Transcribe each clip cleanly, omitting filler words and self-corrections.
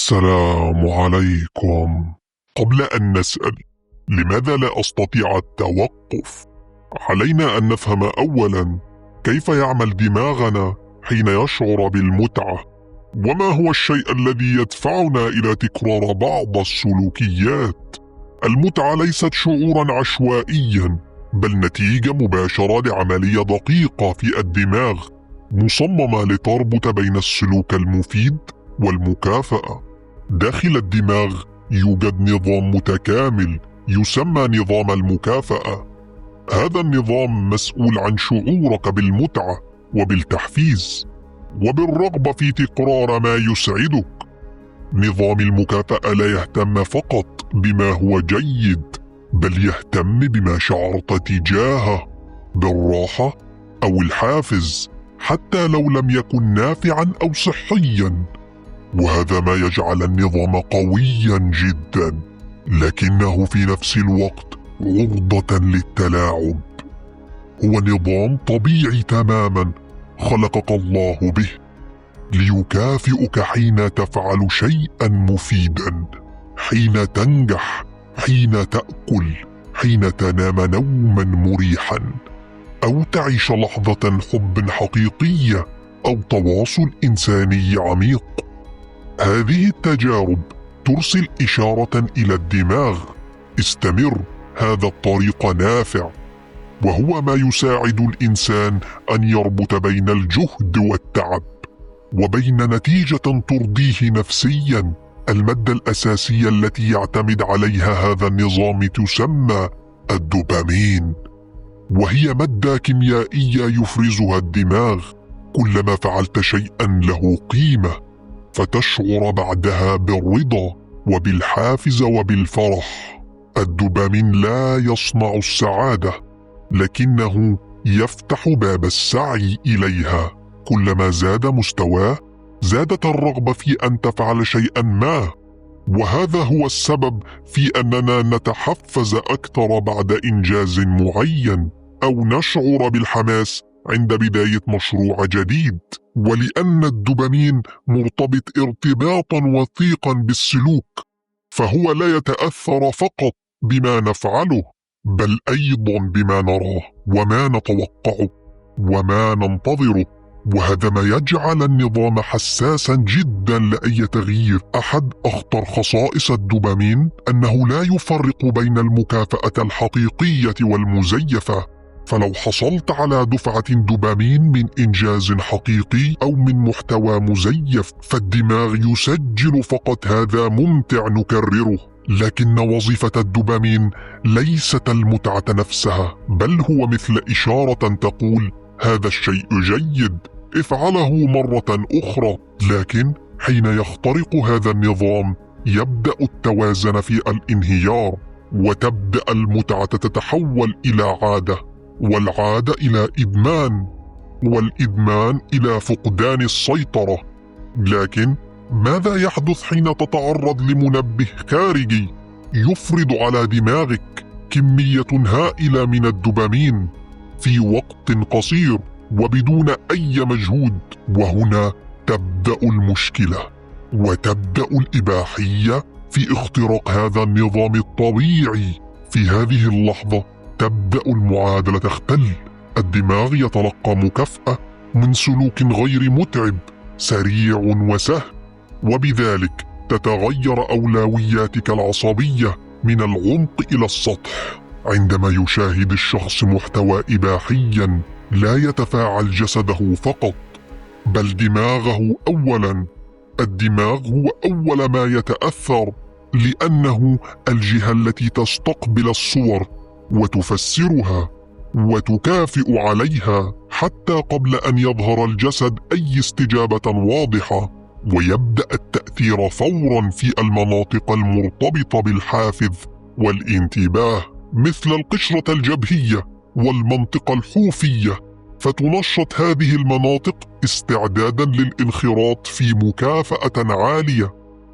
السلام عليكم. قبل أن نسأل لماذا لا أستطيع التوقف، علينا أن نفهم أولاً كيف يعمل دماغنا حين يشعر بالمتعة، وما هو الشيء الذي يدفعنا إلى تكرار بعض السلوكيات. المتعة ليست شعوراً عشوائياً، بل نتيجة مباشرة لعملية دقيقة في الدماغ مصممة لتربط بين السلوك المفيد والمكافأة. داخل الدماغ يوجد نظام متكامل يسمى نظام المكافأة. هذا النظام مسؤول عن شعورك بالمتعة وبالتحفيز وبالرغبة في تكرار ما يسعدك. نظام المكافأة لا يهتم فقط بما هو جيد، بل يهتم بما شعرت تجاهه بالراحة أو الحافز، حتى لو لم يكن نافعا أو صحيا. وهذا ما يجعل النظام قويا جدا، لكنه في نفس الوقت عرضة للتلاعب. هو نظام طبيعي تماما خلقك الله به ليكافئك حين تفعل شيئا مفيدا، حين تنجح، حين تأكل، حين تنام نوما مريحا، أو تعيش لحظة حب حقيقية، أو تواصل إنساني عميق. هذه التجارب ترسل إشارة إلى الدماغ: استمر، هذا الطريق نافع. وهو ما يساعد الإنسان أن يربط بين الجهد والتعب وبين نتيجة ترضيه نفسيا. المادة الأساسية التي يعتمد عليها هذا النظام تسمى الدوبامين، وهي مادة كيميائية يفرزها الدماغ كلما فعلت شيئا له قيمة، فتشعر بعدها بالرضا وبالحافز وبالفرح. الدوبامين لا يصنع السعادة، لكنه يفتح باب السعي إليها. كلما زاد مستواه، زادت الرغبة في أن تفعل شيئا ما، وهذا هو السبب في أننا نتحفز أكثر بعد إنجاز معين، أو نشعر بالحماس عند بداية مشروع جديد. ولأن الدوبامين مرتبط ارتباطا وثيقا بالسلوك، فهو لا يتأثر فقط بما نفعله، بل أيضا بما نراه وما نتوقعه وما ننتظره. وهذا ما يجعل النظام حساسا جدا لأي تغيير. أحد أخطر خصائص الدوبامين أنه لا يفرق بين المكافأة الحقيقية والمزيفة. فلو حصلت على دفعة دوبامين من إنجاز حقيقي أو من محتوى مزيف، فالدماغ يسجل فقط هذا ممتع نكرره. لكن وظيفة الدوبامين ليست المتعة نفسها، بل هو مثل إشارة تقول: هذا الشيء جيد، افعله مرة أخرى. لكن حين يخترق هذا النظام، يبدأ التوازن في الانهيار، وتبدأ المتعة تتحول إلى عادة، والعادة إلى إدمان، والإدمان إلى فقدان السيطرة. لكن ماذا يحدث حين تتعرض لمنبه خارجي يفرض على دماغك كمية هائلة من الدوبامين في وقت قصير وبدون أي مجهود؟ وهنا تبدأ المشكلة، وتبدأ الإباحية في اختراق هذا النظام الطبيعي. في هذه اللحظة تبدأ المعادلة تختل. الدماغ يتلقى مكافأة من سلوك غير متعب، سريع وسهل، وبذلك تتغير أولوياتك العصبية من العمق إلى السطح. عندما يشاهد الشخص محتوى إباحيا، لا يتفاعل جسده فقط، بل دماغه أولا. الدماغ هو أول ما يتأثر، لأنه الجهة التي تستقبل الصور وتفسرها وتكافئ عليها حتى قبل أن يظهر الجسد أي استجابة واضحة. ويبدأ التأثير فورا في المناطق المرتبطة بالحافز والانتباه، مثل القشرة الجبهية والمنطقة الحوفية، فتنشط هذه المناطق استعدادا للانخراط في مكافأة عالية.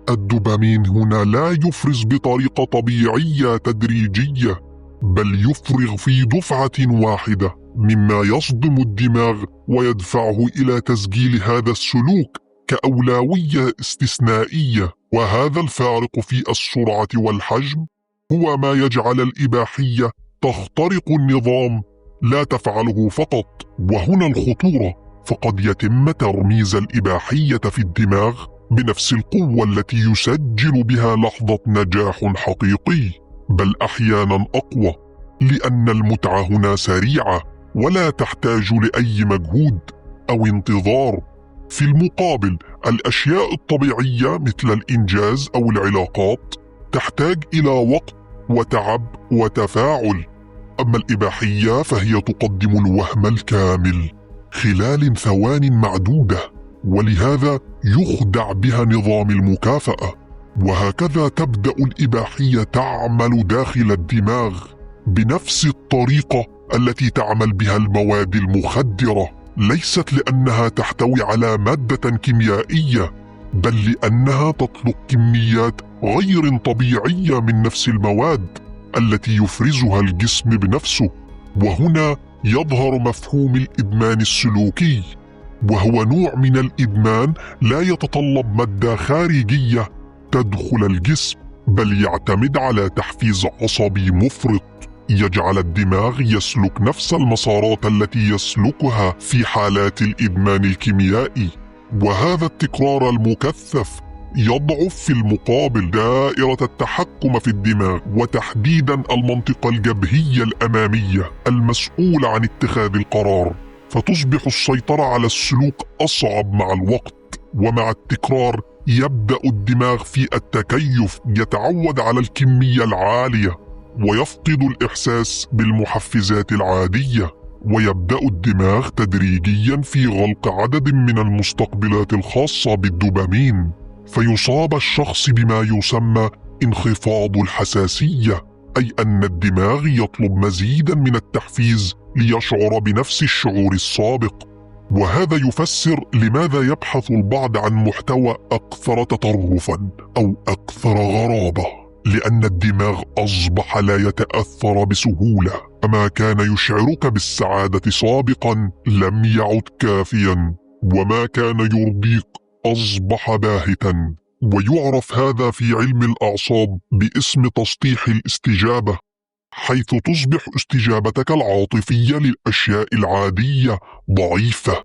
الدوبامين هنا لا يفرز بطريقة طبيعية تدريجية، بل يفرغ في دفعة واحدة، مما يصدم الدماغ ويدفعه إلى تسجيل هذا السلوك كأولوية استثنائية. وهذا الفارق في السرعة والحجم هو ما يجعل الإباحية تخترق النظام، لا تفعله فقط. وهنا الخطورة، فقد يتم ترميز الإباحية في الدماغ بنفس القوة التي يسجل بها لحظة نجاح حقيقي، بل أحيانا أقوى، لأن المتعة هنا سريعة ولا تحتاج لأي مجهود أو انتظار. في المقابل الأشياء الطبيعية مثل الإنجاز أو العلاقات تحتاج إلى وقت وتعب وتفاعل، أما الإباحية فهي تقدم الوهم الكامل خلال ثوان معدودة، ولهذا يخدع بها نظام المكافأة. وهكذا تبدأ الإباحية تعمل داخل الدماغ بنفس الطريقة التي تعمل بها المواد المخدرة، ليست لأنها تحتوي على مادة كيميائية، بل لأنها تطلق كميات غير طبيعية من نفس المواد التي يفرزها الجسم بنفسه. وهنا يظهر مفهوم الإدمان السلوكي، وهو نوع من الإدمان لا يتطلب مادة خارجية تدخل الجسم، بل يعتمد على تحفيز عصبي مفرط يجعل الدماغ يسلك نفس المسارات التي يسلكها في حالات الإدمان الكيميائي. وهذا التكرار المكثف يضعف في المقابل دائرة التحكم في الدماغ، وتحديدا المنطقة الجبهية الأمامية المسؤولة عن اتخاذ القرار، فتصبح السيطرة على السلوك أصعب مع الوقت. ومع التكرار يبدأ الدماغ في التكيف، يتعود على الكمية العالية ويفقد الإحساس بالمحفزات العادية، ويبدأ الدماغ تدريجيا في غلق عدد من المستقبلات الخاصة بالدوبامين، فيصاب الشخص بما يسمى انخفاض الحساسية، أي أن الدماغ يطلب مزيدا من التحفيز ليشعر بنفس الشعور السابق. وهذا يفسر لماذا يبحث البعض عن محتوى أكثر تطرفا أو أكثر غرابة، لأن الدماغ أصبح لا يتأثر بسهولة، فما كان يشعرك بالسعادة سابقا لم يعد كافيا، وما كان يرضيك أصبح باهتا. ويعرف هذا في علم الأعصاب باسم تسطيح الاستجابة، حيث تصبح استجابتك العاطفية للأشياء العادية ضعيفة،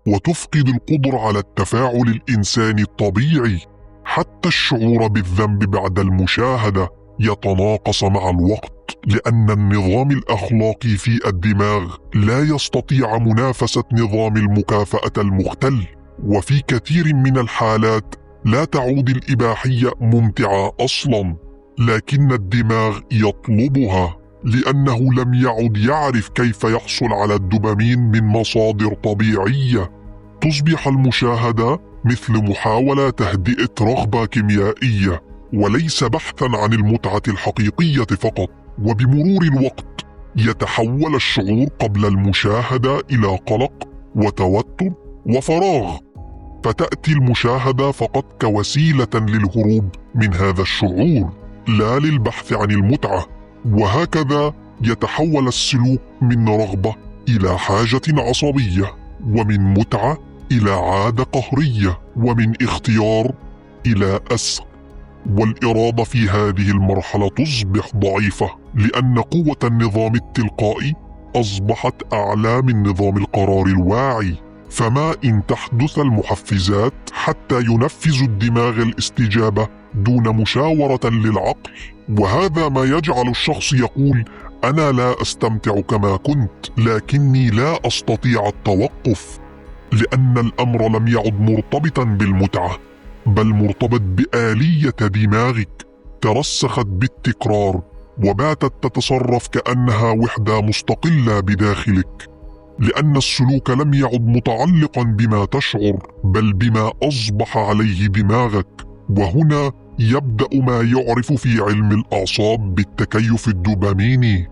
وتفقد القدرة على التفاعل الإنساني الطبيعي. حتى الشعور بالذنب بعد المشاهدة يتناقص مع الوقت، لأن النظام الأخلاقي في الدماغ لا يستطيع منافسة نظام المكافأة المختل. وفي كثير من الحالات لا تعود الإباحية ممتعة أصلاً، لكن الدماغ يطلبها لأنه لم يعد يعرف كيف يحصل على الدوبامين من مصادر طبيعية. تصبح المشاهدة مثل محاولة تهدئة رغبة كيميائية، وليس بحثاً عن المتعة الحقيقية فقط. وبمرور الوقت يتحول الشعور قبل المشاهدة إلى قلق وتوتر وفراغ، فتأتي المشاهدة فقط كوسيلة للهروب من هذا الشعور، لا للبحث عن المتعة. وهكذا يتحول السلوك من رغبة إلى حاجة عصبية، ومن متعة إلى عادة قهرية، ومن اختيار إلى أسر. والإرادة في هذه المرحلة تصبح ضعيفة، لأن قوة النظام التلقائي أصبحت أعلى من نظام القرار الواعي. فما إن تحدث المحفزات حتى ينفذ الدماغ الاستجابة دون مشاورة للعقل، وهذا ما يجعل الشخص يقول: أنا لا أستمتع كما كنت، لكني لا أستطيع التوقف، لأن الأمر لم يعد مرتبطا بالمتعة، بل مرتبط بآلية دماغك ترسخت بالتكرار وباتت تتصرف كأنها وحدة مستقلة بداخلك، لأن السلوك لم يعد متعلقا بما تشعر، بل بما أصبح عليه دماغك. وهنا يبدأ ما يعرف في علم الأعصاب بالتكيف الدوباميني،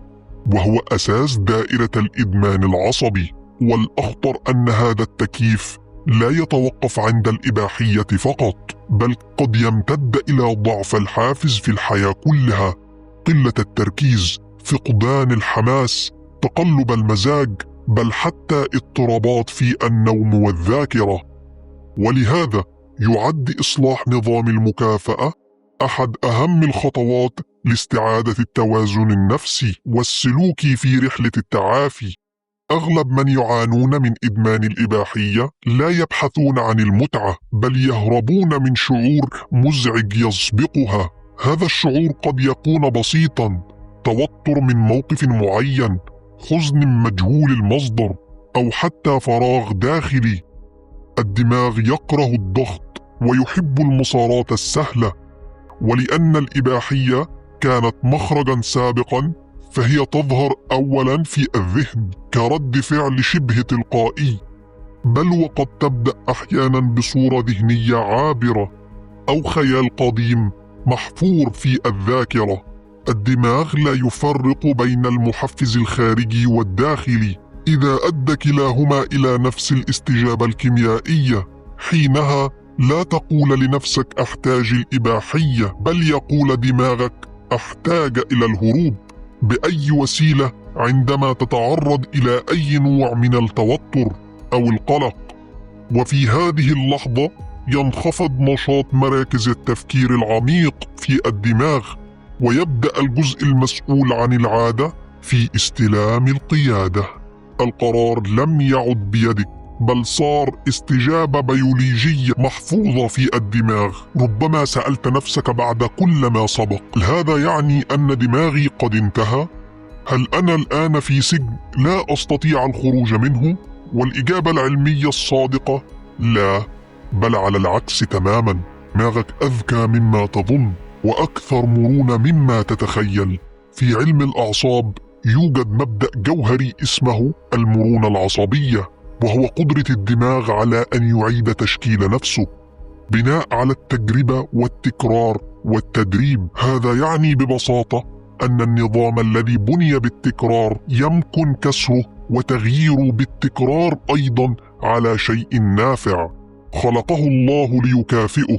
وهو أساس دائرة الإدمان العصبي. والأخطر أن هذا التكييف لا يتوقف عند الإباحية فقط، بل قد يمتد إلى ضعف الحافز في الحياة كلها، قلة التركيز، فقدان الحماس، تقلب المزاج، بل حتى اضطرابات في النوم والذاكرة. ولهذا يعد إصلاح نظام المكافأة أحد أهم الخطوات لاستعادة التوازن النفسي والسلوكي في رحلة التعافي. أغلب من يعانون من إدمان الإباحية لا يبحثون عن المتعة، بل يهربون من شعور مزعج يسبقها. هذا الشعور قد يكون بسيطاً: توتر من موقف معين، حزن مجهول المصدر، أو حتى فراغ داخلي. الدماغ يكره الضغط ويحب المسارات السهلة، ولأن الإباحية كانت مخرجاً سابقاً، فهي تظهر أولاً في الذهن كرد فعل شبه تلقائي، بل وقد تبدأ أحياناً بصورة ذهنية عابرة أو خيال قديم محفور في الذاكرة. الدماغ لا يفرق بين المحفز الخارجي والداخلي. إذا أدى كلاهما إلى نفس الاستجابة الكيميائية، حينها لا تقول لنفسك أحتاج الإباحية، بل يقول دماغك أحتاج إلى الهروب بأي وسيلة عندما تتعرض إلى أي نوع من التوتر أو القلق. وفي هذه اللحظة ينخفض نشاط مراكز التفكير العميق في الدماغ، ويبدأ الجزء المسؤول عن العادة في استلام القيادة. القرار لم يعد بيدك، بل صار استجابة بيولوجية محفوظة في الدماغ. ربما سألت نفسك بعد كل ما سبق: هذا يعني أن دماغي قد انتهى؟ هل أنا الآن في سجن لا أستطيع الخروج منه؟ والإجابة العلمية الصادقة: لا، بل على العكس تماما. دماغك أذكى مما تظن وأكثر مرونة مما تتخيل. في علم الأعصاب يوجد مبدأ جوهري اسمه المرونة العصبية، وهو قدرة الدماغ على أن يعيد تشكيل نفسه بناء على التجربة والتكرار والتدريب. هذا يعني ببساطة أن النظام الذي بني بالتكرار يمكن كسره وتغييره بالتكرار أيضا على شيء نافع خلقه الله ليكافئه.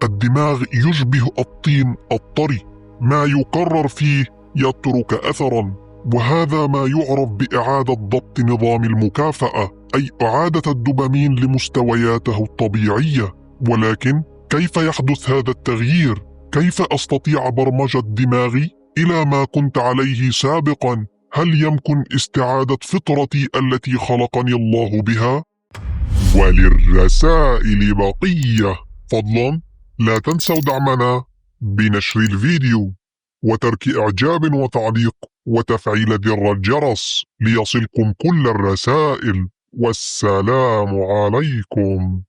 الدماغ يشبه الطين الطري، ما يكرر فيه يترك أثرا، وهذا ما يعرف بإعادة ضبط نظام المكافأة، أي إعادة الدوبامين لمستوياته الطبيعية. ولكن كيف يحدث هذا التغيير؟ كيف أستطيع برمجة دماغي إلى ما كنت عليه سابقا؟ هل يمكن استعادة فطرتي التي خلقني الله بها؟ وللرسائل بقية. فضلا لا تنسوا دعمنا بنشر الفيديو وترك إعجاب وتعليق وتفعيل زر الجرس ليصلكم كل الرسائل. والسلام عليكم.